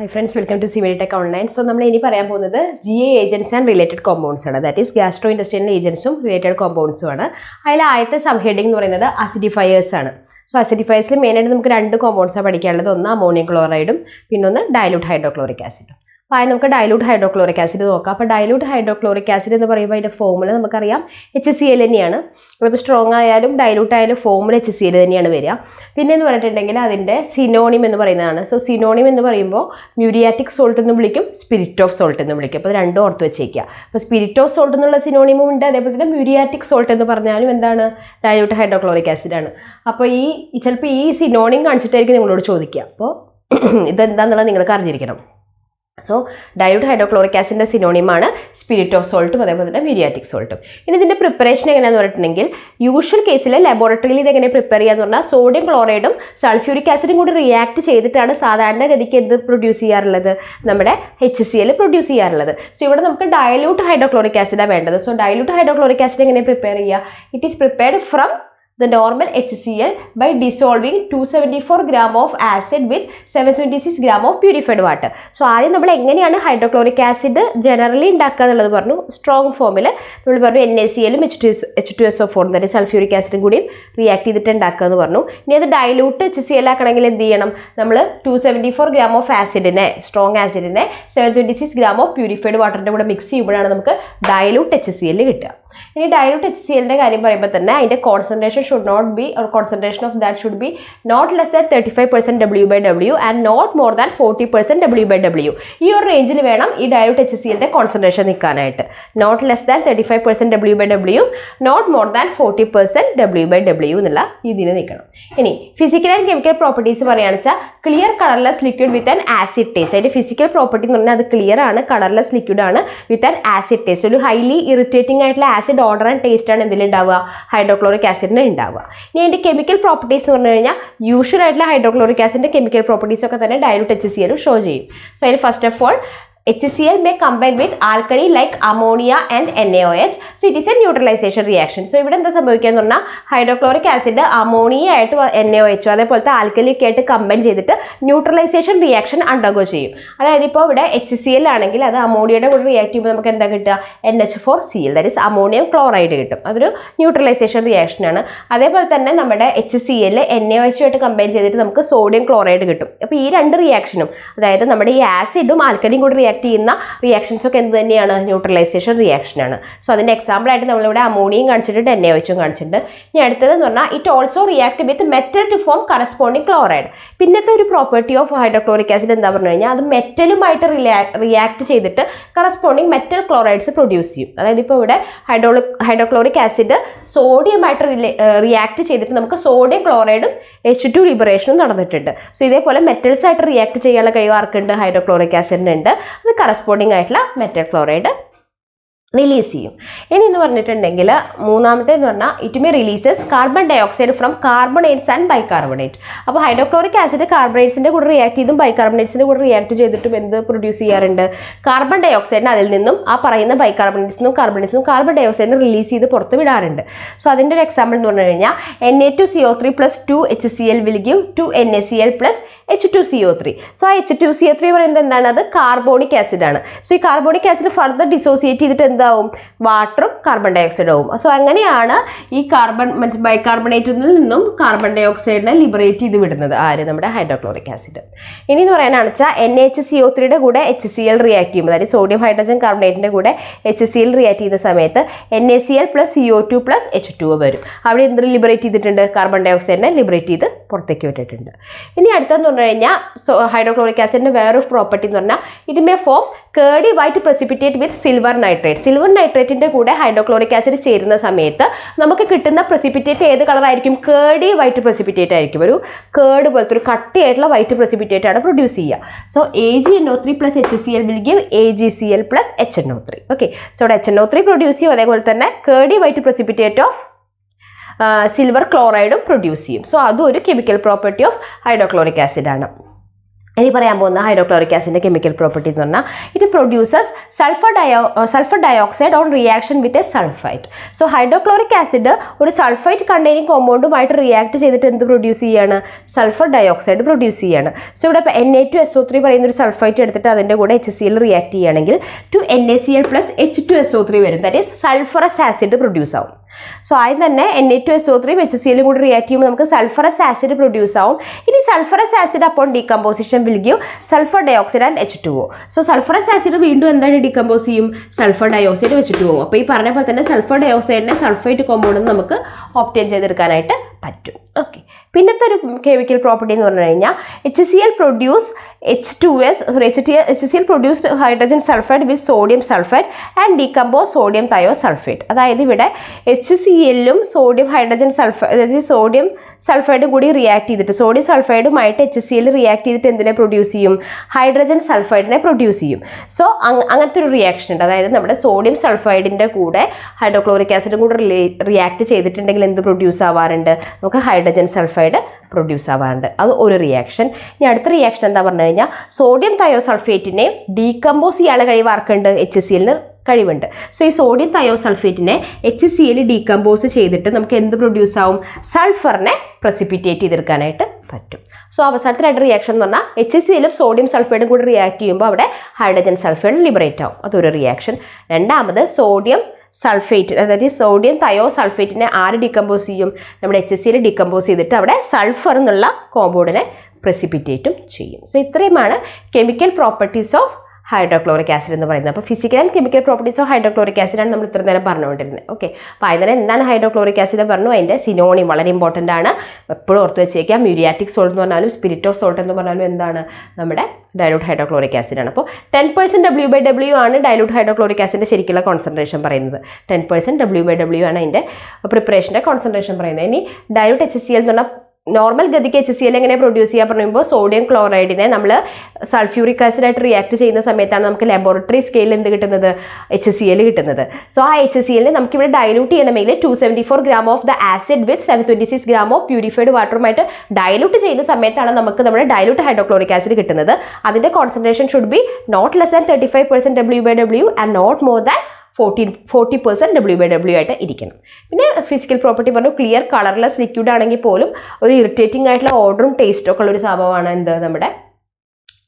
Hi friends, welcome to CVD Tech Online. So, we will talk about GA agents and related compounds. That is gastrointestinal agents and related compounds. The subheading is acidifiers. So, acidifiers we have two compounds. One ammonium chloride and dilute hydrochloric acid. Now, we dilute hydrochloric acid. Dilute hydrochloric acid is the formula HCl. Strong dilute formula HCl. Then synonym. So, synonym is muriatic salt and spirit of salt. So, spirit of salt is synonym and muriatic salt is dilute hydrochloric acid. So, this synonym is So, dilute hydrochloric acid is synonym is spirit of salt and muriatic salt. In the preparation, usual case laboratory prepare sodium chloride and sulfuric acid react produce HCl produce. So, we dilute hydrochloric acid. So, dilute hydrochloric acid prepare it is prepared from the normal HCl by dissolving 274 gram of acid with 726 gram of purified water. So, hydrochloric acid generally strong formula NaCl H2SO4 that is sulfuric acid react with the dilute HCl 274 gram of acid strong acid 726 gram of purified water mix dilute HCl. In dilute HCl, the concentration should not be, or concentration of that should be not less than 35% W by W and not more than 40% W by W. This range is dilute HCl concentration. Not less than 35% W by W, not more than 40% W by W. Physical and chemical properties clear colorless liquid with an acid taste. Physical property is clear colorless liquid with an acid taste. So, highly irritating acid odor and taste hydrochloric acid. Chemical properties usual hydrochloric acid chemical properties dilute HCl show. So, first of all, HCl may combine with alkali like ammonia and NaOH. So, it is a neutralization reaction. So, here hydrochloric acid ammonia to NaOH alkali combine neutralization reaction undergo. That is HCl ammonia react NH4Cl, that is ammonium chloride. That is neutralization reaction. That is HCl NaOH combine sodium chloride. Now, these two reactions, that is acid and alkali react reactions neutralization reaction. So, the example is ammonia considered NaOH. It also reacts with metal to form corresponding chloride. The property of hydrochloric acid is that metal react with corresponding metal chlorides produce. That is hydrochloric acid sodium react with sodium chloride H2 liberation. So, this metals react with hydrochloric acid and the corresponding metal chloride release. It may releases carbon dioxide from carbonates and bicarbonate. Now, hydrochloric acid carbonates react with bicarbonates react to produce carbon dioxide bicarbonates carbon dioxide release. So, that is an example. Na2CO3 plus 2 HCl will give 2 NaCl plus H2CO3. So, H2CO3 is carbonic acid. So, carbonic acid further dissociate water carbon dioxide. So, this carbon bicarbonate carbon dioxide liberate hydrochloric acid. Now, NaCO3 HCl react. That is sodium hydrogen carbonate HCl react NaCl plus CO2 plus H2. How liberate carbon dioxide liberate so, hydrochloric acid property it may form curdy white precipitate with silver nitrate. Silver nitrate in hydrochloric acid cherna sametha namakku kittunna precipitate edu color curdy white precipitate curd kattiyayittulla white precipitate produce cheya. So, AgNO3 plus HCl will give AgCl plus HNO3. Okay, so HNO3 produce curdy white precipitate of silver chloride produce. So, that is a chemical property of hydrochloric acid. ഇനി പറയാൻ പോകുന്ന hydrochloric ആസിഡിൻ്റെ chemical property എന്ന് പറഞ്ഞാൽ it produces sulphur dioxide on reaction with a sulphite. So hydrochloric acid ഒരു sulphite containing കോമ്പൗണ്ടുമായിട്ട് react ചെയ്തിട്ട് എന്ത് produce ചെയ്യാണ്? സൾഫർ ഡയോക്സൈഡ് പ്രൊഡ്യൂസ് ചെയ്യാണ്. സോ ഇവിടെ ഇപ്പോൾ Na2SO3 പറയുന്ന ഒരു സൾഫൈറ്റ് എടുത്തിട്ട് അതിൻ്റെ കൂടെ HCl റിയാക്ട് ചെയ്യുകയാണെങ്കിൽ 2NaCl + H2SO3 വരും. That is sulphurous acid produce ആവും. സോ ആദ്യം തന്നെ Na2SO3 HCl കൂടി റിയാക്ട് ചെയ്യുമ്പോൾ നമുക്ക് സൾഫറസ് ആസിഡ് പ്രൊഡ്യൂസ് ആവും. ഇനി സൾഫറസ് ആസിഡ് അപ്പോൾ decomposition will give sulphur dioxide and H2O. So sulphurous acid വീണ്ടും എന്താണ് ഡീകമ്പോസ് ചെയ്യും? Sulphur dioxide H2O. അപ്പോൾ ഈ പറഞ്ഞ പോലെ തന്നെ സൾഫർ ഡയോക്സൈഡിനെ സൾഫൈറ്റ് കോമ്പൗണ്ടിൽ നിന്ന് നമുക്ക് ഒബ്റ്റെയിൻ ചെയ്തെടുക്കാനായിട്ട് പറ്റും. ഓക്കെ, പിന്നത്തെ ഒരു കെമിക്കൽ പ്രോപ്പർട്ടി എന്ന് പറഞ്ഞു കഴിഞ്ഞാൽ HCl produce HCl produced hydrogen sulphide with sodium sulphide and decompose sodium thiosulphate. അതായത് ഇവിടെ HCl-ഉം സോഡിയം ഹൈഡ്രജൻ സൾഫൈഡ്, അതായത് സോഡിയം സൾഫൈഡും കൂടി റിയാക്ട് ചെയ്തിട്ട് സോഡിയം സൾഫൈഡുമായിട്ട് HCl റിയാക്ട് ചെയ്തിട്ട് എന്തിനെ പ്രൊഡ്യൂസ് ചെയ്യും? ഹൈഡ്രജൻ സൾഫൈഡിനെ പ്രൊഡ്യൂസ് ചെയ്യും. സോ അങ്ങനത്തെ ഒരു റിയാക്ഷൻ ഉണ്ട്. അതായത് നമ്മുടെ സോഡിയം സൾഫൈഡിൻ്റെ കൂടെ ഹൈഡ്രോക്ലോറിക് ആസിഡും കൂടെ റിയാക്ട് ചെയ്തിട്ടുണ്ടെങ്കിൽ എന്ത് പ്രൊഡ്യൂസ് ആവാറുണ്ട്? നമുക്ക് ഹൈഡ്രജൻ സൾഫൈഡ് പ്രൊഡ്യൂസ് ആവാറുണ്ട്. അത് ഒരു റിയാക്ഷൻ. ഇനി അടുത്ത റിയാക്ഷൻ എന്താ പറഞ്ഞു കഴിഞ്ഞാൽ സോഡിയം തയോസൾഫേറ്റിനെ ഡീകമ്പോസ് ചെയ്യാനുള്ള കഴിവ് ആർക്കുണ്ട്? HCl-ന് കഴിവുണ്ട്. സോ ഈ സോഡിയം തയോസൾഫേറ്റിനെ HCl ഡീകമ്പോസ് ചെയ്തിട്ട് നമുക്ക് എന്ത് പ്രൊഡ്യൂസ് ആവും? സൾഫറിനെ പ്രസിപ്പിറ്റേറ്റ് ചെയ്തെടുക്കാനായിട്ട് പറ്റും. സോ അവസാനത്തെ രണ്ട് റിയാക്ഷൻ എന്ന് പറഞ്ഞാൽ HCl-ഉം സോഡിയം സൾഫൈഡും കൂടി റിയാക്ട് ചെയ്യുമ്പോൾ അവിടെ ഹൈഡ്രജൻ സൾഫൈഡ് ലിബറേറ്റ് ആവും. അതൊരു റിയാക്ഷൻ. രണ്ടാമത് സോഡിയം സൾഫേറ്റ്, അതായത് സോഡിയം തയോസൾഫേറ്റിനെ ആര് ഡീകമ്പോസ് ചെയ്യും? നമ്മുടെ HCl ഡീകമ്പോസ് ചെയ്തിട്ട് അവിടെ സൾഫർ എന്നുള്ള കോമ്പൗണ്ടിനെ പ്രസിപ്പിറ്റേറ്റും ചെയ്യും. സോ ഇത്രയുമാണ് chemical properties of hydrochloric acid എന്ന് പറയുന്നത്. അപ്പോൾ physical and chemical properties of hydrochloric ആസിഡാണ് നമ്മൾ ഇത്ര നേരം പറഞ്ഞുകൊണ്ടിരുന്നത്. ഓക്കെ, അപ്പോൾ അതിന് എന്താണ് ഹൈഡ്രോക്ലോറിക് ആസിഡ് പറഞ്ഞു? അതിൻ്റെ സിനോണിം വളരെ ഇമ്പോർട്ടൻ്റ് ആണ്. എപ്പോഴും ഓർത്ത് വെച്ചേക്കാം. മ്യൂരിയാറ്റിക് സോൾട്ട് എന്ന് പറഞ്ഞാലും സ്പിരിറ്റ് ഓഫ് സോൾട്ട് എന്ന് പറഞ്ഞാലും എന്താണ്? നമ്മുടെ ഡൈലൂട്ട് ഹൈഡ്രോക്ലോറിക് ആസിഡ് ആണ്. അപ്പോൾ 10% W/W ആണ് ഡൈലൂട്ട് ഹൈഡ്രോക്ലോറിക് ആസിഡിൻ്റെ ശരിക്കുള്ള കോൺസെൻട്രേഷൻ പറയുന്നത്. 10% W/W ആണ് അതിൻ്റെ പ്രിപ്പറേഷൻ്റെ കോൺസെൻട്രേഷൻ പറയുന്നത്. ഇനി ഡൈലൂട്ട് HCl എന്ന് പറഞ്ഞാൽ നോർമൽ ഗതിക്ക് HCl എങ്ങനെ പ്രൊഡ്യൂസ് ചെയ്യാൻ പറയുമ്പോൾ സോഡിയം ക്ലോറൈഡിനെ നമ്മൾ സൾഫ്യൂറിക് ആസിഡായിട്ട് റിയാക്ട് ചെയ്യുന്ന സമയത്താണ് നമുക്ക് ലബോറട്ടറി സ്കെയിലിൽ എന്ത് കിട്ടുന്നത്? HCl കിട്ടുന്നത്. സോ ആ HCl-നെ നമുക്കിവിടെ ഡൈലൂട്ട് ചെയ്യണമെങ്കിൽ 274 gram of the acid with 726 gram of purified വാട്ടറുമായിട്ട് ഡൈലൂട്ട് ചെയ്യുന്ന സമയത്താണ് നമുക്ക് നമ്മുടെ ഡൈലൂട്ട് ഹൈഡ്രോക്ലോറിക് ആസിഡ് കിട്ടുന്നത്. അതിൻ്റെ concentration should be not less than 35% W/W and not more than 40% W/W ആയിട്ട് ഇരിക്കണം. പിന്നെ ഫിസിക്കൽ പ്രോപ്പർട്ടി പറഞ്ഞു, ക്ലിയർ കളർലെസ് ലിക്വിഡ് ആണെങ്കിൽ പോലും ഒരു ഇറിറ്റേറ്റിംഗ് ആയിട്ടുള്ള ഓർഡറും ടേസ്റ്റും ഒക്കെ ഉള്ളൊരു സംഭവമാണ് എന്ത്? നമ്മുടെ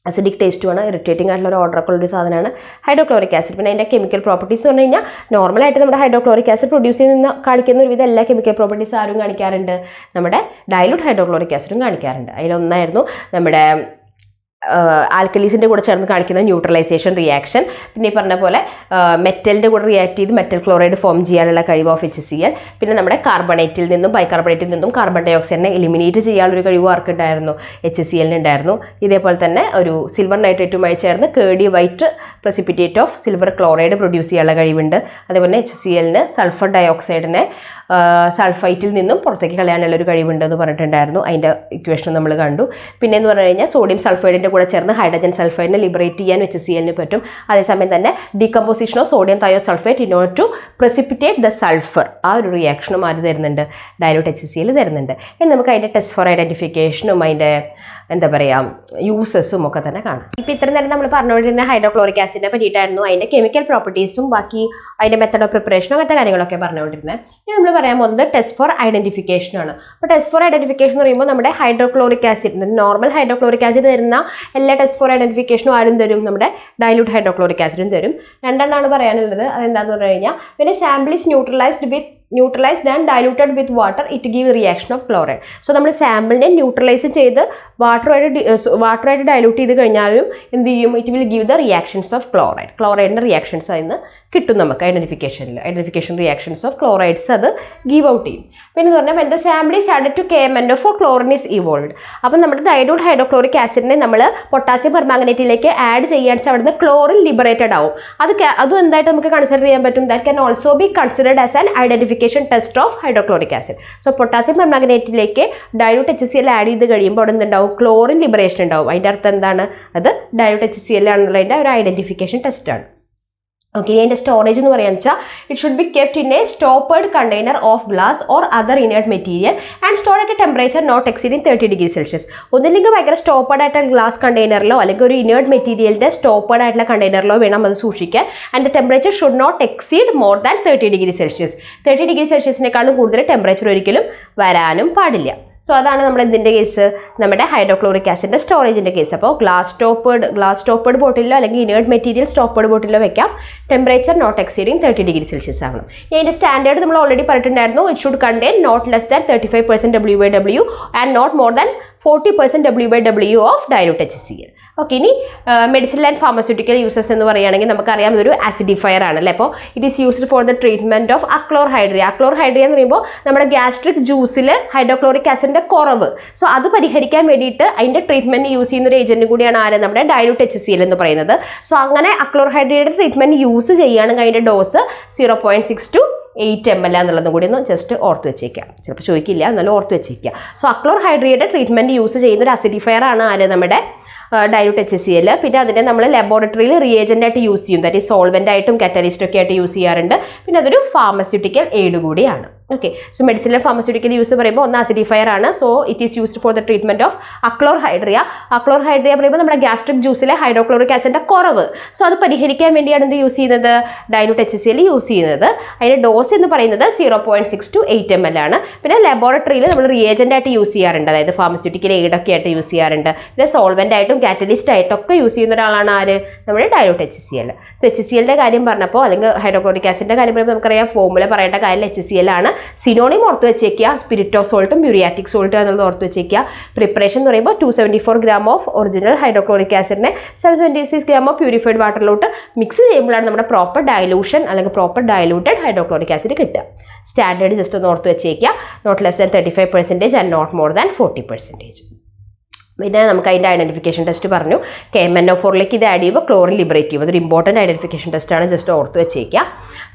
അസിഡിക് ടേസ്റ്റുമാണ്, ഇറിറ്റേറ്റിംഗ് ആയിട്ടുള്ള ഒരു ഓർഡറൊക്കെ ഉള്ളൊരു സാധനമാണ് ഹൈഡ്രോക്ലോറിക് ആസിഡ്. പിന്നെ അതിൻ്റെ കെമിക്കൽ പ്രോപ്പർട്ടീസ് എന്ന് പറഞ്ഞു കഴിഞ്ഞാൽ നോർമലായിട്ട് നമ്മുടെ ഹൈഡ്രോക്ലോറിക് ആസിഡ് പ്രൊഡ്യൂസ് ചെയ്യുന്ന കാണിക്കുന്ന ഒരുവിധം എല്ലാ കെമിക്കൽ പ്രോപ്പർട്ടീസ് ആരും കാണിക്കാറുണ്ട്? നമ്മുടെ ഡൈലൂട്ട് ഹൈഡ്രോക്ലോറിക് ആസിഡും കാണിക്കാറുണ്ട്. അതിലൊന്നായിരുന്നു നമ്മുടെ ആൽക്കലീസിൻ്റെ കൂടെ ചേർന്ന് കാണിക്കുന്ന ന്യൂട്രലൈസേഷൻ റിയാക്ഷൻ. പിന്നെ ഈ പറഞ്ഞ പോലെ മെറ്റലിൻ്റെ കൂടെ റിയാക്ട് ചെയ്ത് മെറ്റൽ ക്ലോറൈഡ് ഫോം ചെയ്യാനുള്ള കഴിവ് ഓഫ് HCl. പിന്നെ നമ്മുടെ കാർബണേറ്റിൽ നിന്നും ബൈകാർബണേറ്റിൽ നിന്നും കാർബൺ ഡൈ ഓക്സൈഡിനെ എലിമിനേറ്റ് ചെയ്യാനുള്ളൊരു കഴിവ് ആർക്കുണ്ടായിരുന്നു? HCl-ന് ഉണ്ടായിരുന്നു. ഇതേപോലെ തന്നെ ഒരു സിൽവർ നൈട്രേറ്റുമായി ചേർന്ന് curdy white precipitate of silver chloride produce ചെയ്യാനുള്ള കഴിവുണ്ട്. അതേപോലെ HCl-ന് സൾഫർ ഡൈ ഓക്സൈഡിനെ സൾഫൈറ്റിൽ നിന്നും പുറത്തേക്ക് കളയാനുള്ളൊരു കഴിവുണ്ടെന്ന് പറഞ്ഞിട്ടുണ്ടായിരുന്നു. അതിൻ്റെ ഇക്വേഷൻ നമ്മൾ കണ്ടു. പിന്നെ എന്ന് പറഞ്ഞു കഴിഞ്ഞാൽ സോഡിയം സൾഫൈഡിൻ്റെ കൂടെ ചേർന്ന് ഹൈഡ്രജൻ സൾഫൈഡിനെ ലിബറേറ്റ് ചെയ്യാൻ HCl-ന് പറ്റും. അതേസമയം തന്നെ decomposition of sodium thiosulphate in order to precipitate the sulphur, ആ ഒരു റിയാക്ഷനും ആര് തരുന്നുണ്ട്? ഡൈലൂട്ട് HCl തരുന്നുണ്ട്. ഇനി നമുക്ക് അതിൻ്റെ ടെസ്റ്റ് ഫോർ ഐഡൻറ്റിഫിക്കേഷനും അതിൻ്റെ എന്താ പറയുക യൂസസും ഒക്കെ തന്നെ കാണാം. ഇപ്പോൾ ഇത്ര നേരം നമ്മൾ പറഞ്ഞുകൊണ്ടിരുന്ന ഹൈഡ്രോക്ലോറിക് ആസിഡിനെ പറ്റിയിട്ടായിരുന്നു. അതിൻ്റെ കെമിക്കൽ പ്രോപ്പർട്ടീസും ബാക്കി അതിൻ്റെ മെത്തഡ് ഓഫ് പ്രിപ്പറേഷനും അങ്ങനത്തെ കാര്യങ്ങളൊക്കെ പറഞ്ഞുകൊണ്ടിരുന്നത്. ഇനി നമ്മൾ പറയാൻ പോകുന്നത് ടെസ്റ്റ് ഫോർ ഐഡൻറ്റിഫിക്കേഷനാണ്. അപ്പോൾ ടെസ്റ്റ് ഫോർ ഐഡൻറ്റിഫിക്കേഷൻ എന്ന് പറയുമ്പോൾ നമ്മുടെ hydrochloric acid, normal hydrochloric acid തരുന്ന എല്ലാ ടെസ്റ്റ് ഫോർ ഐഡൻറ്റിഫിക്കേഷനും ആരും തരും? നമ്മുടെ ഡൈലൂട്ട് ഹൈഡ്രോക്ലോറിക് ആസിഡും തരും. രണ്ടെണ്ണമാണ് പറയാനുള്ളത്. അതെന്താണെന്ന് പറഞ്ഞു കഴിഞ്ഞാൽ പിന്നെ sample is neutralised and diluted with water it give reaction of chloride. So നമ്മൾ സാമ്പിളിനെ ന്യൂട്രലൈസ് ചെയ്ത് വാട്ടറായിട്ട് ഡൈലൂട്ട് ചെയ്ത് കഴിഞ്ഞാലും എന്ത് ചെയ്യും? It will give the reactions of ക്ലോറൈഡിൻ്റെ റിയാക്ഷൻസ് അതിന് കിട്ടും നമുക്ക് ഐഡൻറ്റിഫിക്കേഷൻ റിയാക്ഷൻസ് ഓഫ് ക്ലോറൈഡ്സ് അത് ഗീവ് ഔട്ട് ചെയ്യും. പിന്നെ എന്ന് പറഞ്ഞാൽ when the sample is added to KMnO for chlorine is evolved. അപ്പം നമ്മുടെ ഡൈലൂട്ട് ഹൈഡ്രോക്ലോറിക് ആസിഡിനെ നമ്മൾ പൊട്ടാസ്യം പെർമാംഗനേറ്റിലേക്ക് ആഡ് ചെയ്യുകയാണെന്ന് വെച്ചാൽ അവിടുന്ന് ക്ലോറിൻ ലിബറേറ്റഡ് ആവും. അതും എന്തായിട്ട് നമുക്ക് കൺസിഡർ ചെയ്യാൻ പറ്റും? That can also be considered as an identification test of hydrochloric acid. So potassium പെർമാംഗനേറ്റിലേക്ക് ഡൈലൂട്ട് HCl ആഡ് ചെയ്ത് കഴിയുമ്പോൾ അവിടെ എന്തുണ്ടാവും? ക്ലോറിൻ ലിബറേഷൻ ഉണ്ടാവും. അതിൻ്റെ അർത്ഥം എന്താണ്? അത് ഡൈലൂട്ട് HCl ആണെന്നുള്ളതിൻ്റെ ഒരു ഐഡൻറ്റിഫിക്കേഷൻ ടെസ്റ്റാണ്. ഓക്കെ, ഇതിൻ്റെ സ്റ്റോറേജ് എന്ന് പറയുക വെച്ചാൽ it should be kept in a stoppered container of glass or other inert material and stored at a temperature not exceeding 30°C. ഒന്നില്ലെങ്കിൽ ഭയങ്കര സ്റ്റോപ്പേർഡ് ആയിട്ടുള്ള ഗ്ലാസ് കണ്ടെയ്നറിലോ അല്ലെങ്കിൽ ഒരു ഇനേർട്ട് മെറ്റീരിയലിൻ്റെ സ്റ്റോപ്പേർഡ് ആയിട്ടുള്ള കണ്ടെയ്നറിലോ വേണം അത് സൂക്ഷിക്കാൻ. And the temperature should not exceed more than 30°C. 30°C കൂടുതൽ ടെമ്പറേച്ചർ ഒരിക്കലും വരാനും പാടില്ല. സോ അതാണ് നമ്മൾ എന്തിൻ്റെ കേസ്, നമ്മുടെ ഹൈഡ്രോക്ലോറിക് ആസിഡിൻ്റെ സ്റ്റോറേജിൻ്റെ കേസ്. അപ്പോൾ ഗ്ലാസ് സ്റ്റോപ്പേർഡ് ബോട്ടിലോ അല്ലെങ്കിൽ ഇനേർട്ട് മെറ്റീരിയൽ സ്റ്റോപ്പേർഡ് ബോട്ടിലോ വെക്കാം. ടെമ്പറേച്ചർ നോട്ട് എക്സീഡിങ് 30°C ആവണം. ഇതിൻ്റെ സ്റ്റാൻഡേർഡ് നമ്മൾ ഓൾറെഡി പറഞ്ഞിട്ടുണ്ടായിരുന്നു. It should contain not less than 35% W/W and not more than 40% W/W of dilute HCl. Okay, ഇനി മെഡിസിനൽ ആൻഡ് ഫാർമസ്യൂട്ടിക്കൽ യൂസസ് എന്ന് പറയുകയാണെങ്കിൽ നമുക്കറിയാം ഇതൊരു ആസിഡിഫയർ ആണല്ലേ. അപ്പോൾ it is used for the treatment of achlorhydria. Achlorhydria എന്ന് പറയുമ്പോൾ നമ്മുടെ ഗ്യാസ്ട്രിക് ജ്യൂസിൽ ഹൈഡ്രോക്ലോറിക് ആസിഡിൻ്റെ കുറവ്, സോ അത് പരിഹരിക്കാൻ വേണ്ടിയിട്ട് അതിൻ്റെ ട്രീറ്റ്മെൻറ്റ് യൂസ് ചെയ്യുന്ന ഒരു ഏജൻറ്റ് കൂടിയാണ് ആര്, നമ്മുടെ ഡൈലൂട്ട് HCl എന്ന് പറയുന്നത്. സോ അങ്ങനെ അക്ലോർഹൈഡ്രിയയുടെ ട്രീറ്റ്മെൻറ്റ് യൂസ് ചെയ്യുകയാണെങ്കിൽ അതിൻ്റെ ഡോസ് 0.6 to 8 ml എന്നുള്ളതും കൂടി ഒന്ന് ജസ്റ്റ് ഓർത്ത് വെച്ചേക്കാം. ചിലപ്പോൾ ചോദിക്കില്ല, എന്നാലും ഓർത്ത് വെച്ചേക്കുക. സോ അക്ലോർഹൈഡ്രിയയുടെ ട്രീറ്റ്മെൻറ്റ് യൂസ് ചെയ്യുന്ന ഒരു അസിഡിഫയർ ആണ് ആര്, നമ്മുടെ ഡൈലൂട്ട് HCl. പിന്നെ അതിനെ നമ്മൾ ലബോറട്ടറിയിൽ റിയേജൻ്റ് ആയിട്ട് യൂസ് ചെയ്യും. ദാറ്റ് ഈ സോൾവെൻ്റ് ആയിട്ടും കാറ്റലിസ്റ്റ് ഒക്കെ ആയിട്ട് യൂസ് ചെയ്യാറുണ്ട്. പിന്നെ അതൊരു ഫാർമസ്യൂട്ടിക്കൽ എയ്ഡ് കൂടിയാണ്. Okay, so medicinal pharmaceutical use പറയുമ്പോൾ ഒന്ന് അസിഡിഫയർ ആണ്. So it is used for the treatment of achlorhydria. Achlorhydria പറയുമ്പോൾ നമ്മുടെ ഗ്യാസ്ട്രിക് ജ്യൂസിലെ ഹൈഡ്രോക്ലോറിക് ആസിഡിൻ്റെ കുറവ്, സോ അത് പരിഹരിക്കാൻ വേണ്ടിയാണ് എന്ത് യൂസ് ചെയ്യുന്നത്, ഡൈലൂട്ട് HCl യൂസ് ചെയ്യുന്നത്. അതിൻ്റെ ഡോസ് എന്ന് പറയുന്നത് 0.6 to 8 ml ആണ്. പിന്നെ ലബോറട്ടറിയിൽ നമ്മൾ റിയേജൻ്റ് ആയിട്ട് യൂസ് ചെയ്യാറുണ്ട്, അതായത് ഫാർമസ്യൂട്ടിക്കൽ എയ്ഡൊക്കെ ആയിട്ട് യൂസ് ചെയ്യാറുണ്ട്. പിന്നെ സോൾവെൻ്റ് ആയിട്ടും കാറ്റലിസ്റ്റ് ആയിട്ടൊക്കെ യൂസ് ചെയ്യുന്ന ഒരാളാണ് ആര്, നമ്മുടെ ഡൈലൂട്ട് HCl. സോ HClൻ്റെ കാര്യം പറഞ്ഞപ്പോൾ അല്ലെങ്കിൽ ഹൈഡ്രോക്ലോറിക് ആസിഡിൻ്റെ കാര്യം പറയുമ്പോൾ നമുക്കറിയാം ഫോർമുല പറയേണ്ട കാര്യം HCl ആണ്. സിനോണിം ഓർത്ത് വെച്ചേക്കുക, സ്പിരിറ്റോ സോൾട്ടും മ്യൂരിയാറ്റിക് സോൾട്ടും എന്നുള്ളത് ഓർത്ത് വെച്ചേക്കുക. പ്രിപ്പറേഷൻ എന്ന് പറയുമ്പോൾ 274 gram ഓഫ് ഒറിജിനൽ ഹൈഡ്രോക്ലോറിക് ആസിഡിനെ 726 gram ഓഫ് പ്യൂരിഫൈഡ് വാട്ടറിലോട്ട് മിക്സ് ചെയ്യുമ്പോഴാണ് നമ്മുടെ പ്രോപ്പർ ഡയലൂഷൻ അല്ലെങ്കിൽ പ്രോപ്പർ ഡയലൂട്ടഡ് ഹൈഡ്രോക്ലോറിക് ആസിഡ് കിട്ടുക. സ്റ്റാൻഡേർഡ് ജസ്റ്റ് ഒന്ന് ഓർത്ത് വെച്ചേക്കുക, not less than 35% and not more than 40%. പിന്നെ നമുക്ക് അതിൻ്റെ ഐഡൻറ്റിഫിക്കേഷൻ ടെസ്റ്റ് പറഞ്ഞു. KMnO4ലേക്ക് ഇത് ആഡ് ചെയ്യുമ്പോൾ ക്ലോറിൻ ലിബറേറ്റ് ചെയ്യും. അതൊരു ഇമ്പോർട്ടൻറ്റ് ഐഡൻറ്റിഫിക്കേഷൻ ടെസ്റ്റാണ്, ജസ്റ്റ് ഓർത്ത് വെച്ചേക്കുക.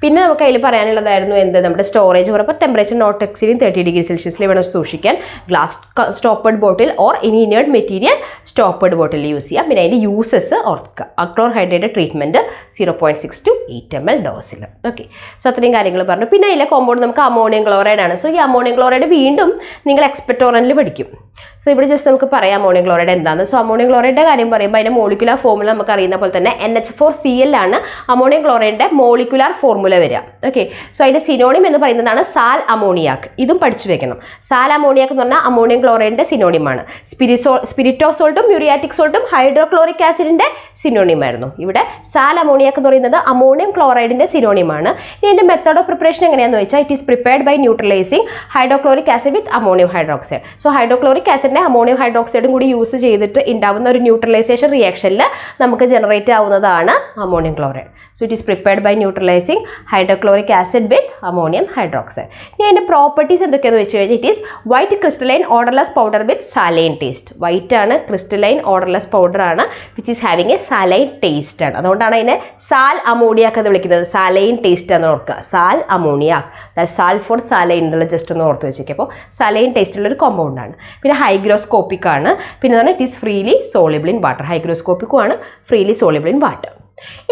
പിന്നെ നമുക്ക് അതിൽ പറയാനുള്ളതായിരുന്നു എന്ത്, നമ്മുടെ സ്റ്റോറേജ് പറയുമ്പോൾ ടെമ്പറേച്ചർ നോട്ട് എക്സീഡിങ് 30°C വേണം സൂക്ഷിക്കാൻ. ഗ്ലാസ് സ്റ്റോപ്പേർഡ് ബോട്ടിൽ ഓർ ഇനി inert material stoppered bottle use ചെയ്യാം. പിന്നെ അതിൻ്റെ യൂസസ് ഓർക്കുക. അക്ലോർഹൈഡ്രേറ്റ് ട്രീറ്റ്മെൻറ്റ് 0.6 to 8 ml ഡോസിൽ. ഓക്കെ, സോ അത്രയും കാര്യങ്ങൾ പറഞ്ഞു. പിന്നെ അതിലെ കോമ്പൗണ്ട് നമുക്ക് അമോണിയം ക്ലോറൈഡ് ആണ്. സോ ഈ അമോണിയം ക്ലോറൈഡ് വീണ്ടും നിങ്ങൾ എക്സ്പെക്ടോറൻറ്റിൽ പഠിക്കും. സോ ഇവിടെ ജസ്റ്റ് നമുക്ക് പറയാം അമോണിയം ക്ലോറൈഡ് എന്താണെന്ന്. സോ അമോണിയം ക്ലോറൈഡിൻ്റെ കാര്യം പറയുമ്പോൾ അതിൻ്റെ മോളിക്കുലാർ ഫോർമുല നമുക്ക് അറിയുന്ന പോലെ തന്നെ NH4Cl ആണ് അമോണിയം ക്ലോറൈഡിൻ്റെ മോളിക്കുലാർ ഫോർമുല വരിക. ഓക്കെ, സോ അതിൻ്റെ സിനോണിം എന്ന് പറയുന്നതാണ് സാൽ അമോണിയാക്ക്. ഇതും പഠിച്ചു വെക്കണം. സാൽ അമോണിയാക്ക് എന്ന് പറഞ്ഞാൽ അമോണിയം ക്ലോറൈഡിൻ്റെ സിനോണിമാണ്. സ്പിരിറ്റോ സോൾട്ടും മ്യൂരിയാറ്റിക് സോൾട്ടും ഹൈഡ്രോക്ലോറിക് ആസിഡിൻ്റെ സിനോണിമായിരുന്നു. ഇവിടെ സാൽ അമോണിയാക്ക് എന്ന് പറയുന്നത് അമോണിയം ക്ലോറൈഡിൻ്റെ സിനോണിമാണ്. ഇനി ഇതിൻ്റെ മെത്തേഡ് ഓഫ് പ്രിപ്പറേഷൻ എങ്ങനെയാണെന്ന് വെച്ചാൽ it is prepared by neutralizing hydrochloric acid with ammonium hydroxide. So hydrochloric ആസിഡിനെ അമോണിയം ഹൈഡ്രോക്സൈഡും കൂടി യൂസ് ചെയ്തിട്ട് ഉണ്ടാവുന്ന ഒരു ന്യൂട്രലൈസേഷൻ റിയാക്ഷനിൽ നമുക്ക് ജനറേറ്റ് ആവുന്നതാണ് ammonium chloride. So it is prepared by neutralizing hydrochloric acid with ammonium hydroxide. ഇനി അതിൻ്റെ പ്രോപ്പർട്ടീസ് എന്തൊക്കെയാണെന്ന് വെച്ച് കഴിഞ്ഞാൽ it is white crystalline odourless powder with saline taste. White ആണ്, ക്രിസ്റ്റലൈൻ ഓർഡർലെസ് പൗഡർ ആണ്, which is having a saline taste ആണ്. അതുകൊണ്ടാണ് അതിനെ സാൽ അമോണിയാക്ക് എന്ന് വിളിക്കുന്നത്. സാലൈൻ ടേസ്റ്റ് എന്ന് ഓർക്കുക, സാൽ അമോണിയാക്ക്, സാൽ ഫോർ സാലൈൻ എന്നുള്ള ജസ്റ്റ് ഒന്ന് ഓർത്ത് വെച്ചേക്കുക. അപ്പോൾ സാലൈൻ ടേസ്റ്റുള്ളൊരു കോമ്പൗണ്ടാണ്. പിന്നെ ഹൈഗ്രോസ്കോപ്പിക് ആണ്. പിന്നെ പറഞ്ഞാൽ it is freely soluble in water. ഹൈഗ്രോസ്കോപ്പിക്കും ആണ്, ഫ്രീലി സോളിബിൾ ഇൻ വാട്ടർ.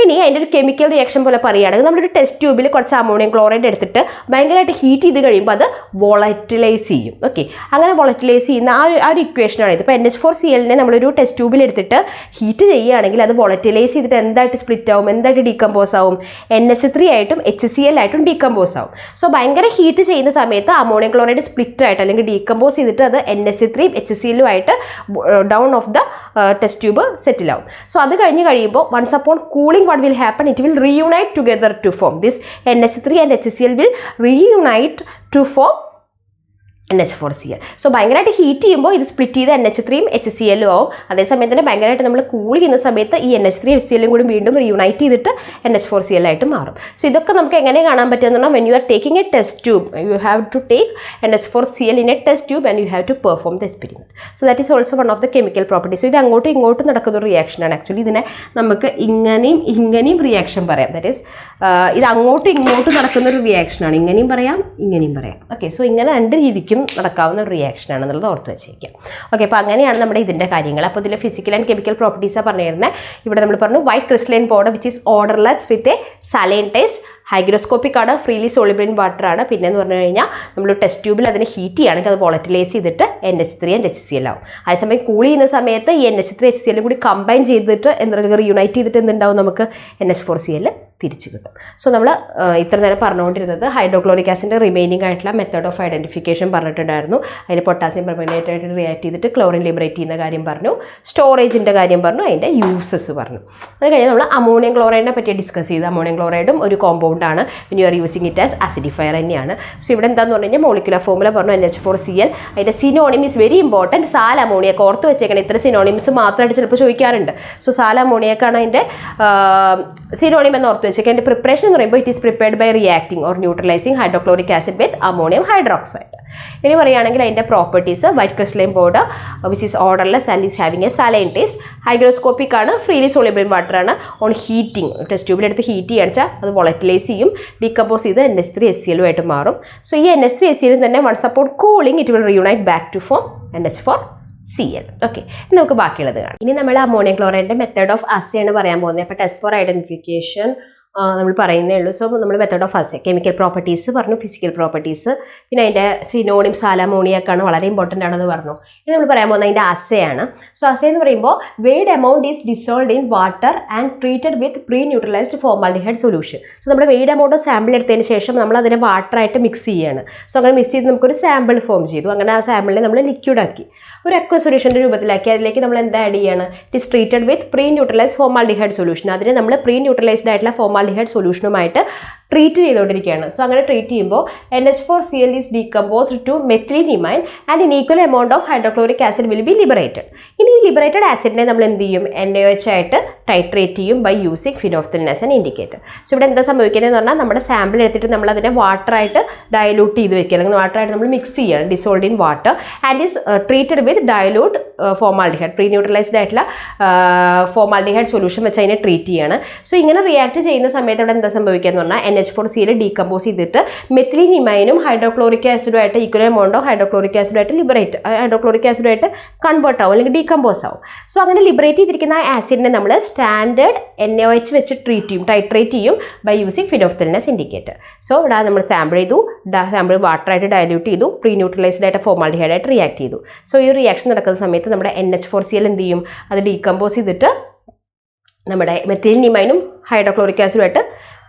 ഇനി അതിൻ്റെ ഒരു കെമിക്കൽ റിയാക്ഷൻ പോലെ പറയുകയാണെങ്കിൽ നമ്മളൊരു ടെസ്റ്റ് ട്യൂബിൽ കുറച്ച് അമോണിയം ക്ലോറൈഡ് എടുത്തിട്ട് ഭയങ്കരമായിട്ട് ഹീറ്റ് ചെയ്ത് കഴിയുമ്പോൾ അത് വോളറ്റിലൈസ് ചെയ്യും. ഓക്കെ, അങ്ങനെ വോളറ്റിലൈസ് ചെയ്യുന്ന ആ ഒരു ഇക്വേഷനാണ് ഇത്. ഇപ്പോൾ NH4Cl നമ്മളൊരു ടെസ്റ്റ് ട്യൂബിൽ എടുത്തിട്ട് ഹീറ്റ് ചെയ്യുകയാണെങ്കിൽ അത് വോളറ്റിലൈസ് ചെയ്തിട്ട് എന്തായിട്ട് സ്പ്ലിറ്റ് ആവും, എന്തായിട്ട് ഡീകമ്പോസ് ആവും, NH3 ആയിട്ടും HCl ആയിട്ടും ഡീകമ്പോസ് ആവും. സോ ഭയങ്കര ഹീറ്റ് ചെയ്യുന്ന സമയത്ത് അമോണിയം ക്ലോറൈഡ് സ്പ്ലിറ്റ് ആയിട്ട് അല്ലെങ്കിൽ ഡീകമ്പോസ് ചെയ്തിട്ട് അത് NH3 HCl ആയിട്ട് down of the test tube settle ആവും. സോ അത് കഴിയുമ്പോൾ once upon cooling, what will happen, it will reunite together to form this NH3 and HCl will reunite to form NH4Cl. So ഭയങ്കരമായിട്ട് heat ചെയ്യുമ്പോൾ ഇത് split ചെയ്ത് NH3യും HCl ആവും. അതേസമയം തന്നെ ഭയങ്കരമായിട്ട് നമ്മൾ കൂൾ ചെയ്യുന്ന സമയത്ത് ഈ NH3 HCl കൂടി വീണ്ടും റീയൂണൈറ്റ് ചെയ്തിട്ട് NH4Cl ആയിട്ട് മാറും. സോ ഇതൊക്കെ നമുക്ക് എങ്ങനെ കാണാൻ പറ്റുമെന്ന് പറഞ്ഞാൽ when you are taking a test tube you have to take NH4Cl in a test tube and you have to perform the experiment. So that is also one of the chemical properties. ഇത് അങ്ങോട്ടും ഇങ്ങോട്ടും നടക്കുന്ന ഒരു റിയാക്ഷനാണ്. Actually ഇതിനെ നമുക്ക് ഇങ്ങനെയും reaction പറയാം. That is ഇത് അങ്ങോട്ടും ഇങ്ങോട്ടും നടക്കുന്ന ഒരു റിയാക്ഷനാണ്. ഇങ്ങനെയും പറയാം, ഇങ്ങനെയും പറയാം. ഓക്കെ, സോ ഇങ്ങനെ രണ്ട് രീതിക്കും പെട്ടെന്ന് നടക്കാവുന്ന ഒരു റിയാക്ഷൻ ആണെന്നുള്ളത് ഓർത്ത് വെച്ചേക്കാം. ഓക്കെ, അപ്പോൾ അങ്ങനെയാണ് നമ്മുടെ ഇതിൻ്റെ കാര്യങ്ങൾ. അപ്പോൾ ഇതിൽ ഫിസിക്കൽ ആൻഡ് കെമിക്കൽ പ്രോപ്പർട്ടീസാണ് പറഞ്ഞിരുന്നത്. ഇവിടെ നമ്മൾ പറഞ്ഞു white crystalline powder which is odourless with a saline taste, hygroscopic ആണ്, ഫ്രീലി സോളിബിൾ ഇൻ വാട്ടർ ആണ്. പിന്നെ എന്ന് പറഞ്ഞു കഴിഞ്ഞാൽ നമ്മൾ ടെസ്റ്റ് ട്യൂബിൽ അതിനെ ഹീറ്റ് ചെയ്യുകയാണെങ്കിൽ അത് വോളറ്റിലൈസ് ചെയ്തിട്ട് NH3 and HCl ആവും. അതേസമയം കൂൾ ചെയ്യുന്ന സമയത്ത് ഈ NH3 HCl കൂടി കമ്പൈൻ ചെയ്തിട്ട് എന്താ റിയൂണൈറ്റ് ചെയ്തിട്ട് എന്തുണ്ടാവും, നമുക്ക് NH4Cl തിരിച്ചു കിട്ടും. സോ നമ്മൾ ഇത്ര നേരം പറഞ്ഞുകൊണ്ടിരുന്നത് ഹൈഡ്രോക്ലോറിക് ആസിഡിൻ്റെ റിമൈനിങ് ആയിട്ടുള്ള മെത്തേഡ് ഓഫ് ഐഡൻറ്റിഫിക്കേഷൻ പറഞ്ഞിട്ടുണ്ടായിരുന്നു. അതിന് പൊട്ടാസ്യം പെർമനേറ്റ് ആയിട്ട് റിയാക്ട് ചെയ്തിട്ട് ക്ലോറിൻ ലിബറേറ്റ് ചെയ്യുന്ന കാര്യം പറഞ്ഞു, സ്റ്റോറേജിൻ്റെ കാര്യം പറഞ്ഞു, അതിൻ്റെ യൂസസ് പറഞ്ഞു. അത് കഴിഞ്ഞ് നമ്മൾ അമോണിയം ക്ലോറൈഡിനെ പറ്റി ഡിസ്കസ് ചെയ്ത് അമോണിയം ക്ലോറൈഡും ഒരു കോമ്പൗണ്ടാണ്, പിന്നെ you are using it as acidifier തന്നെയാണ്. സോ ഇവിടെ എന്താണെന്ന് പറഞ്ഞു കഴിഞ്ഞാൽ മോളിക്കുലർ ഫോമുല പറഞ്ഞു NH4Cl. അതിൻ്റെ സിനോണിം ഈസ് വെരി ഇമ്പോർട്ടൻറ്റ്. സാൽ അമോണിയക്ക് ഓർത്ത് വെച്ചേക്കണം, ഇത്ര സിനോണിംസ് മാത്രമായിട്ട് ചിലപ്പോൾ ചോദിക്കാറുണ്ട്. സോ സാൽ അമോണിയക്കാണ് അതിൻ്റെ സിനോണിം എന്ന് ഓർത്ത് വെച്ചേക്കാം. അതിൻ്റെ പ്രിപ്പറേഷൻ എന്ന് പറയുമ്പോൾ it is prepared by reacting or neutralising hydrochloric acid with ammonium hydroxide. ഇനി പറയുകയാണെങ്കിൽ അതിൻ്റെ properties white crystalline powder which is odourless and is having a saline taste, hygroscopic ആണ്, ഫ്രീലി സോളിബിൾ വാട്ടർ ആണ്, ഓൺ ഹീറ്റിംഗ് ടെസ്റ്റ് ട്യൂബിലെടുത്ത് heat ചെയ്യാണെച്ചാൽ അത് volatilise ചെയ്യും, decompose ചെയ്ത് NH3 HCl ആയിട്ട് മാറും. സോ ഈ NH3 HCl തന്നെ once upon cooling it will reunite back to form NH4Cl. Okay, ഇനി നമുക്ക് ബാക്കിയുള്ളത് കാണാം. ഇനി നമ്മൾ അമോണിയം ക്ലോറൈഡിൻ്റെ മെത്തേഡ് ഓഫ് അസേ ആണ് പറയാൻ പോകുന്നത്. അപ്പോൾ ടെസ്റ്റ് ഫോർ ഐഡൻറ്റിഫിക്കേഷൻ നമ്മൾ പറയുന്നേ ഉള്ളൂ. സോ നമ്മൾ മെത്തേഡ് ഓഫ് അസേ കെമിക്കൽ പ്രോപ്പർട്ടീസ് പറഞ്ഞു, ഫിസിക്കൽ പ്രോപ്പർട്ടീസ്, പിന്നെ അതിൻ്റെ സിനോണിം സാലമോണിയൊക്കെയാണ് വളരെ ഇമ്പോർട്ടൻ്റ് ആണെന്ന് പറഞ്ഞു. ഇനി നമ്മൾ പറയാൻ പോകുന്നത് അതിൻ്റെ അസേ ആണ്. സോ അസേ എന്ന് പറയുമ്പോൾ weighed amount is dissolved in water and treated with pre neutralized formaldehyde solution. So നമ്മൾ വെയ്ഡ് എമൗണ്ട് ഓഫ് സാമ്പിൾ എടുത്തതിന് ശേഷം നമ്മൾ അതിനെ വാട്ടറായിട്ട് മിക്സ് ചെയ്യുകയാണ്. സോ അങ്ങനെ മിക്സ് ചെയ്ത് നമുക്കൊരു സാമ്പിൾ ഫോം ചെയ്തു. അങ്ങനെ ആ സാമ്പിളിനെ നമ്മൾ ലിക്വിഡാക്കി ഒരു അക്വ സൊല്യൂഷൻ്റെ രൂപത്തിലാക്കി. അതിലേക്ക് നമ്മൾ എന്താ ആഡ് ചെയ്യാണ്, it is treated with pre neutralized formaldehyde solution. അതിനെ നമ്മൾ പ്രീ ന്യൂട്രലൈസ്ഡ് ആയിട്ടുള്ള ഫോർമാൽഡിഹൈഡ് സൊല്യൂഷനുമായിട്ട് ട്രീറ്റ് ചെയ്തുകൊണ്ടിരിക്കുകയാണ്. സോ അങ്ങനെ ട്രീറ്റ് ചെയ്യുമ്പോൾ NH4Cl is decomposed to methyleneimine and in equal amount of hydrochloric acid will be liberated. ഇനി ഈ ലിബറേറ്റഡ് ആസിഡിനെ നമ്മൾ എന്ത് ചെയ്യും, NaOH ആയിട്ട് ടൈട്രേറ്റ് ചെയ്യും by using phenolphthalein as an indicator. So ഇവിടെ എന്താ സംഭവിക്കുന്നതെന്ന് പറഞ്ഞാൽ നമ്മുടെ സാമ്പിൾ എടുത്തിട്ട് നമ്മൾ അതിനെ വാട്ടറായിട്ട് ഡയലൂട്ട് ചെയ്ത് വെക്കുക, അല്ലെങ്കിൽ വാട്ടറായിട്ട് നമ്മൾ മിക്സ് ചെയ്യണം, dissolved in water and is treated with dilute formaldehyde, pre neutralized ആയിട്ടുള്ള ഫോർമാൽഡിഹൈഡ് സൊല്യൂഷൻ വെച്ച് അതിനെ ട്രീറ്റ് ചെയ്യാണ്. സോ ഇങ്ങനെ റിയാക്ട് ചെയ്യുന്ന സമയത്ത് ഇവിടെ എന്താ സംഭവിക്കുക എന്ന് പറഞ്ഞാൽ NH4Cl ഡീകമ്പോസ് ചെയ്തിട്ട് മെത്തിലീനിമൈനും ഹൈഡ്രോക്ലോറിക് ആസിഡുമായിട്ട് ഈക്വൽ എമൗണ്ട് ഓഫ് ഹൈഡ്രോക്ലോറിക് ആസിഡുമായിട്ട് ഹൈഡ്രോക്ലോറിക് ആസിഡുമായിട്ട് കൺവേർട്ട് ആവും, അല്ലെങ്കിൽ ഡീകമ്പോസ് ആവും. സോ അങ്ങനെ ലിബറേറ്റ് ചെയ്തിരിക്കുന്ന ആ ആസിഡിനെ നമ്മൾ സ്റ്റാൻഡേർഡ് NaOH വെച്ച് ടൈട്രേറ്റ് ചെയ്യും by using phenolphthalein as indicator. So ഇവിടെ നമ്മൾ സാമ്പിൾ ചെയ്തു, സാമ്പിൾ വാട്ടറായിട്ട് ഡയലൂട്ട് ചെയ്തു, പ്രീ ന്യൂട്രലൈസ്ഡ് ആയിട്ട് ഫോർമാൽഡിഹൈഡ് ആയിട്ട് റിയാക്ട് ചെയ്തു. സോ ഈ റിയാക്ഷൻ നടക്കുന്ന സമയത്ത് നമ്മുടെ NH4Cl എന്ത് ചെയ്യും, അത് ഡീകമ്പോസ് ചെയ്തിട്ട് നമ്മുടെ മെത്തിലീനിമൈനും ഹൈഡ്രോക്ലോറിക് ആസിഡുമായിട്ട്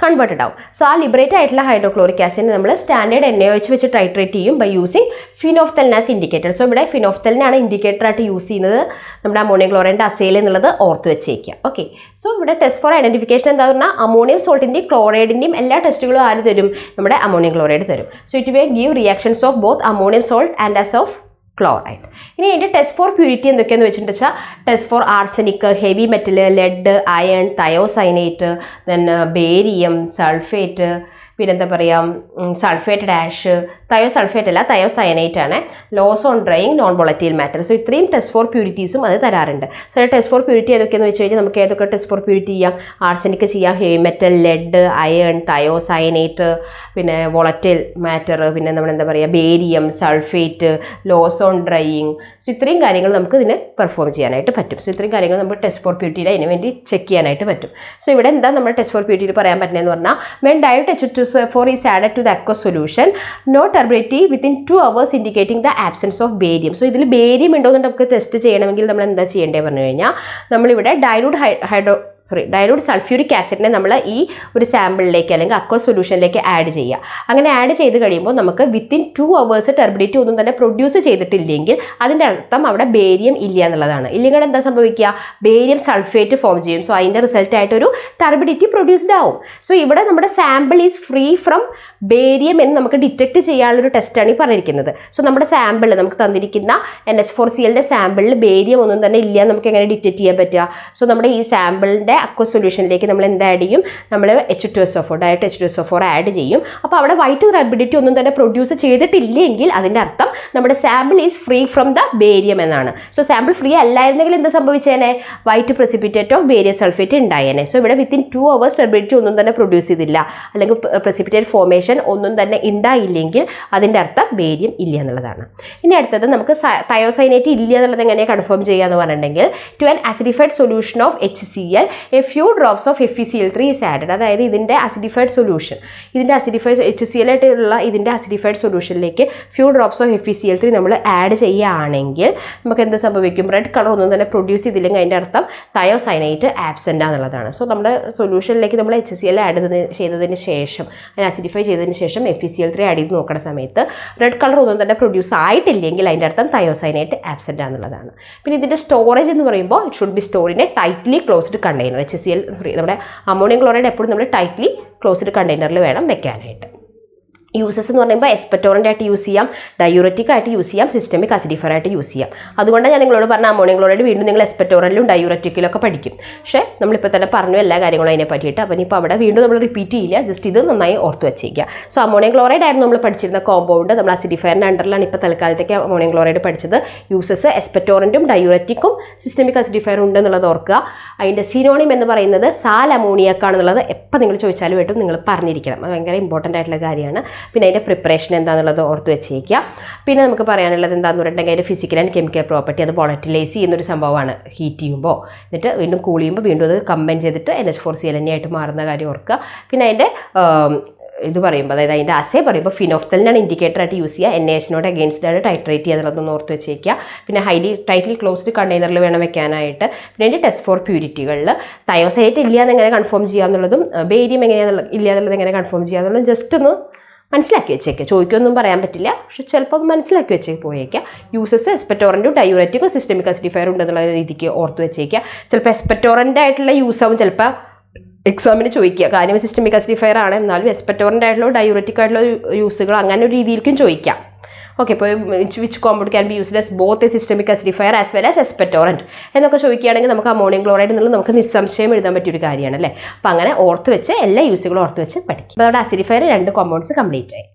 കൺവേർട്ടഡ് ആവും. സോ ആ ലിബറേറ്റ് ആയിട്ടുള്ള ഹൈഡ്രോക്ലോറിക് ആസിഡിനെ നമ്മൾ സ്റ്റാൻഡേർഡ് NaOH വെച്ച് ടൈട്രേറ്റ് ചെയ്യും by using phenolphthalein as indicator. So ഇവിടെ ഫിനോഫ്തലിനാണ് ഇൻഡിക്കേറ്റർ ആയിട്ട് യൂസ് ചെയ്യുന്നത് നമ്മുടെ അമോണിയം ക്ലോറൈഡിൻ്റെ അസേൽ എന്നുള്ളത് ഓർത്ത് വെച്ചേക്കുക. ഓക്കെ, സോ ഇവിടെ ടെസ്റ്റ് ഫോർ ഐഡൻറ്റിഫിക്കേഷൻ എന്താ പറഞ്ഞാൽ അമോണിയം സോൾട്ടിൻ്റെയും ക്ലോറൈഡിൻ്റെയും എല്ലാ ടെസ്റ്റുകളും ആര് തരും, നമ്മുടെ അമോണിയം ക്ലോറൈഡ് തരും. So it will give reactions of both ammonium salt and as of chloride. ഇനി അതിൻ്റെ ടെസ്റ്റ് ഫോർ പ്യൂരിറ്റി എന്തൊക്കെയാണെന്ന് വെച്ചിട്ടുണ്ടെന്ന് വെച്ചാൽ test for arsenic, heavy metal, lead, iron, thiocyanate, then barium, sulphate, പിന്നെന്താ പറയുക സൾഫേറ്റ് ഡാഷ്, തയോസൾഫേറ്റ് അല്ല thiocyanate ആണ്, loss on drying, non volatile matter. So ഇത്രയും ടെസ്റ്റ് ഫോർ പ്യൂരിറ്റീസും അത് തരാറുണ്ട്. സോ ടെസ്റ്റ് ഫോർ പ്യൂരിറ്റി ഏതൊക്കെയെന്ന് വെച്ച് കഴിഞ്ഞാൽ നമുക്ക് ഏതൊക്കെ ടെസ്റ്റ് ഫോർ പ്യൂരിറ്റി ചെയ്യാം, ആർസനിക് ചെയ്യാം, heavy metal, lead, iron, thiocyanate, പിന്നെ വോളറ്റൈൽ മാറ്റർ, പിന്നെ നമ്മളെന്താ പറയുക barium, sulphate, loss on drying. So ഇത്രയും കാര്യങ്ങൾ നമുക്ക് ഇതിന് പെർഫോം ചെയ്യാനായിട്ട് പറ്റും. സോ ഇത്രയും കാര്യങ്ങൾ നമുക്ക് ടെസ്റ്റ് ഫോർ പ്യൂരിറ്റിയിൽ അതിന് വേണ്ടി ചെക്ക് ചെയ്യാനായിട്ട് പറ്റും. സോ ഇവിടെ എന്താ നമ്മൾ ടെസ്റ്റ് ഫോർ പ്യൂരിറ്റിയിൽ പറയാൻ പറ്റുന്നതെന്ന് പറഞ്ഞാൽ when dilute H2SO4 is added to the aqueous solution, no turbidity within 2 hours indicating the absence of barium. So ഇതിൽ ബേരിയം ഉണ്ടോ എന്ന് നമുക്ക് ടെസ്റ്റ് ചെയ്യണമെങ്കിൽ നമ്മൾ എന്താ ചെയ്യേണ്ടത് പറഞ്ഞു കഴിഞ്ഞാൽ നമ്മളിവിടെ ഡയലൂട്ട് സൾഫ്യൂരിക് ആസിഡിനെ നമ്മൾ ഈ ഒരു സാമ്പിളിലേക്ക് അല്ലെങ്കിൽ അക്വ സൊല്യൂഷനിലേക്ക് ആഡ് ചെയ്യുക. അങ്ങനെ ആഡ് ചെയ്ത് കഴിയുമ്പോൾ നമുക്ക് വിത്തിൻ 2 hours ടർബിഡിറ്റി ഒന്നും തന്നെ പ്രൊഡ്യൂസ് ചെയ്തിട്ടില്ലെങ്കിൽ അതിൻ്റെ അർത്ഥം അവിടെ ബേരിയം ഇല്ല എന്നുള്ളതാണ്. ഇല്ലെങ്കിൽ എന്താ സംഭവിക്കുക, ബേരിയം സൾഫേറ്റ് ഫോം ചെയ്യും. സോ അതിൻ്റെ റിസൾട്ടായിട്ടൊരു ടർബിഡിറ്റി പ്രൊഡ്യൂസ്ഡ് ആവും. സോ ഇവിടെ നമ്മുടെ sample is free from barium എന്ന് നമുക്ക് ഡിറ്റക്ട് ചെയ്യാനുള്ളൊരു ടെസ്റ്റാണ് ഈ പറഞ്ഞിരിക്കുന്നത്. സോ നമ്മുടെ സാമ്പിൾ നമുക്ക് തന്നിരിക്കുന്ന NH4Cl സാമ്പിളിൽ ബേരിയം ഒന്നും തന്നെ ഇല്ല നമുക്ക് എങ്ങനെ ഡിറ്റക്ട് ചെയ്യാൻ പറ്റുക. സോ നമ്മുടെ ഈ സാമ്പിളിൻ്റെ നമ്മുടെ അക്വ സൊല്യൂഷനിലേക്ക് നമ്മൾ എന്ത് ആഡ് ചെയ്യും? നമ്മൾ H2SO4 ഡയറക്റ്റ് H2SO4 ആഡ് ചെയ്യും. അപ്പോൾ അവിടെ വൈറ്റ് ടർബിഡിറ്റി ഒന്നും തന്നെ പ്രൊഡ്യൂസ് ചെയ്തിട്ടില്ലെങ്കിൽ അതിൻ്റെ അർത്ഥം നമ്മുടെ sample is free from the barium എന്നാണ്. സോ സാമ്പിൾ ഫ്രീ അല്ലായിരുന്നെങ്കിൽ എന്താ സംഭവിച്ചേനെ? White precipitate of barium sulphate ഉണ്ടായേനെ. സോ ഇവിടെ വിത്തിൻ 2 hours ടർബിഡിറ്റി ഒന്നും തന്നെ പ്രൊഡ്യൂസ് ചെയ്തില്ല, അല്ലെങ്കിൽ പ്രസിപ്പിറ്റേറ്റ് ഫോർമേഷൻ ഒന്നും തന്നെ ഉണ്ടായില്ലെങ്കിൽ അതിൻ്റെ അർത്ഥം ബേരിയം ഇല്ല എന്നുള്ളതാണ്. ഇനി അടുത്തത് നമുക്ക് തയോസൈനേറ്റ് ഇല്ല എന്നുള്ളത് എങ്ങനെ കൺഫേം ചെയ്യുക എന്ന് പറഞ്ഞിട്ടുണ്ടെങ്കിൽ to an acidified solution of HCl a few drops of FeCl3 is added. അതായത് ഇതിൻ്റെ ആസിഡിഫൈഡ് സൊല്യൂഷൻ, ഇതിൻ്റെ ആസിഡിഫൈഡ് HCl ആയിട്ടുള്ള ഇതിൻ്റെ ആസിഡിഫൈഡ് സൊല്യൂഷനിലേക്ക് ഫ്യൂ ഡ്രോപ്സ് ഓഫ് FeCl3 നമ്മൾ ആഡ് ചെയ്യുകയാണെങ്കിൽ നമുക്ക് എന്ത് സംഭവിക്കും? റെഡ് കളർ ഒന്നും തന്നെ പ്രൊഡ്യൂസ് ചെയ്തില്ലെങ്കിൽ അതിൻ്റെ അർത്ഥം തയോസൈനേറ്റ് ആബ്സെൻ്റ് ആണെന്നുള്ളതാണ്. സോ നമ്മുടെ സൊല്യൂഷനിലേക്ക് നമ്മൾ HCl ആഡ് ചെയ്തതിന് ശേഷം, അതിന് ആസിഡിഫൈ ചെയ്തതിന് ശേഷം FeCl3 ആഡ് ചെയ്ത് നോക്കുന്ന സമയത്ത് റെഡ് കളർ ഒന്നും തന്നെ പ്രൊഡ്യൂസ് ആയിട്ടില്ലെങ്കിൽ അതിൻ്റെ അർത്ഥം തയോസൈനേറ്റ് ആബ്സെൻ്റ് ആണെന്നുള്ളതാണ്. പിന്നെ ഇതിൻ്റെ സ്റ്റോറേജ് എന്ന് പറയുമ്പോൾ it should B store in A tightly closed container. HCl നമ്മുടെ അമോണിയം ക്ലോറൈഡ് എപ്പോഴും നമ്മൾ ടൈറ്റ്ലി ക്ലോസ്ഡ് കണ്ടെയ്നറിൽ വേണം വെക്കാനായിട്ട്. യൂസസ് എന്ന് പറയുമ്പോൾ എസ്പെറ്റോറൻ്റ് ആയിട്ട് യൂസ് ചെയ്യാം, ഡയൂററ്റിക് ആയിട്ട് യൂസ് ചെയ്യാം, സിസ്റ്റമിക് അസിഡിഫയർ ആയിട്ട് യൂസ് ചെയ്യാം. അതുകൊണ്ടാണ് ഞാൻ നിങ്ങളോട് പറഞ്ഞ അമോണിയം ക്ലോറൈഡ് വീണ്ടും നിങ്ങൾ എസ്പെറ്റോറൻറ്റിലും ഡയൂററ്റിക്കിലും ഒക്കെ പഠിക്കും. പക്ഷേ നമ്മളിപ്പോൾ തന്നെ പറഞ്ഞു എല്ലാ കാര്യങ്ങളും അതിനെ പറ്റിയിട്ട്. അപ്പോൾ ഇനിയിപ്പോൾ അവിടെ വീണ്ടും നമ്മൾ റിപ്പീറ്റ് ചെയ്യില്ല, ജസ്റ്റ് ഇത് നന്നായി ഓർത്ത് വെച്ചേക്കുക. സോ അമോണിയം ക്ലോറൈഡ് ആയിരുന്നു നമ്മൾ പഠിച്ചിരുന്ന കോമ്പൗണ്ട്. നമ്മൾ അസിഡിഫയറിൻ്റെ അണ്ടറിലാണ് ഇപ്പോൾ തൽക്കാലത്തേക്ക് അമോണിയം ക്ലോറൈഡ് പഠിച്ചത്. യൂസസ് എസ്പെറ്റോറൻറ്റും ഡയൂററ്റിക്കും സിസ്റ്റമിക് അസിഡിഫയറും ഉണ്ട് എന്നുള്ളത് ഓർക്കുക. അതിൻ്റെ സിനോണിം എന്ന് പറയുന്നത് സാൽ അമോണിയക്കാണെന്നുള്ളത് എപ്പോൾ നിങ്ങൾ ചോദിച്ചാലും വേണ്ടും നിങ്ങൾ പറഞ്ഞിരിക്കണം. അത് ഭയങ്കര ഇമ്പോർട്ടൻ്റ് ആയിട്ടുള്ള കാര്യമാണ്. പിന്നെ അതിൻ്റെ പ്രിപ്പറേഷൻ എന്താണെന്നുള്ളത് ഓർത്ത് വെച്ചേക്കുക. പിന്നെ നമുക്ക് പറയാനുള്ളത് എന്താണെന്ന് പറഞ്ഞിട്ടുണ്ടെങ്കിൽ അതിൻ്റെ ഫിസിക്കൽ ആൻഡ് കെമിക്കൽ പ്രോപ്പർട്ടി, അത് വോളറ്റിലൈസ് ചെയ്യുന്നൊരു സംഭവമാണ് ഹീറ്റ് ചെയ്യുമ്പോൾ. എന്നിട്ട് വീണ്ടും കൂൾ ചെയ്യുമ്പോൾ വീണ്ടും അത് കമ്പൈൻ ചെയ്തിട്ട് NH4Cl ആയിട്ട് മാറുന്ന കാര്യം ഓർക്കുക. പിന്നെ അതിൻ്റെ ഇത് പറയുമ്പോൾ, അതായത് അതിൻ്റെ അസേ പറയുമ്പോൾ ഫിനോഫ്തലിനാണ് ഇൻഡിക്കേറ്റർ ആയിട്ട് യൂസ് ചെയ്യുക. NaHനോട് അഗെയിൻസ്റ്റ് ആണ് ടൈട്രേറ്റ് ചെയ്യുക എന്നുള്ളതൊന്ന് ഓർത്ത് വെച്ചേക്കുക. പിന്നെ ടൈറ്റ്ലി ക്ലോസ്ഡ് കണ്ടെയ്നറിൽ വേണം വെക്കാനായിട്ട്. പിന്നെ അതിൻ്റെ ടെസ്റ്റ് ഫോർ പ്യൂരിറ്റികളിൽ തയോസൈനേറ്റ് ഇല്ല എന്നെങ്ങനെ കൺഫേം ചെയ്യുക എന്നുള്ളതും ബേരിയം എങ്ങനെയാണെന്നുള്ളത് ഇല്ല എന്നുള്ളത് എങ്ങനെ കൺഫേം ചെയ്യുക എന്നുള്ളതും ജസ്റ്റ് ഒന്ന് മനസ്സിലാക്കി വെച്ചേക്കുക. ചോദിക്കൊന്നും പറയാൻ പറ്റില്ല, പക്ഷെ ചിലപ്പോൾ അത് മനസ്സിലാക്കി വെച്ചേക്ക് പോയേക്കുക. യൂസസ് എസ്പെറ്റോറൻറ്റും ഡയൂററ്റിക്കും സിസ്റ്റമിക് അസിഡിഫയർ ഉണ്ടെന്നുള്ള രീതിക്ക് ഓർത്ത് വെച്ചേക്കുക. ചിലപ്പോൾ എസ്പെറ്റോറൻ്റ് ആയിട്ടുള്ള യൂസ് ആവും ചിലപ്പോൾ എക്സാമിന് ചോദിക്കുക. കാര്യം സിസ്റ്റമിക് അസിഡിഫയർ ആണ്, എന്നാലും എസ്പെറ്റോറൻ്റ് ആയിട്ടുള്ള ഡയൂററ്റിക് ആയിട്ടുള്ള യൂസുകൾ അങ്ങനെ ഒരു രീതിയിലേക്കും ചോദിക്കാം. ഓക്കെ, ഇപ്പോൾ which compound can be used as both a systemic acidifier as well as expectorant എന്നൊക്കെ ചോദിക്കുകയാണെങ്കിൽ നമുക്ക് അമോണിയം ക്ലോറൈഡ് എന്നുള്ളത് നമുക്ക് നിസ്സംശയം എഴുതാൻ പറ്റിയൊരു കാര്യമാണ് അല്ലേ. അപ്പോൾ അങ്ങനെ ഓർത്ത് വെച്ച് എല്ലാ യൂസുകളും ഓർത്ത് വെച്ച് പഠിക്കും. അപ്പോൾ അവിടെ അസിഡിഫയർ 2 കോമ്പൗണ്ട്സ് കംപ്ലീറ്റ് ആയി.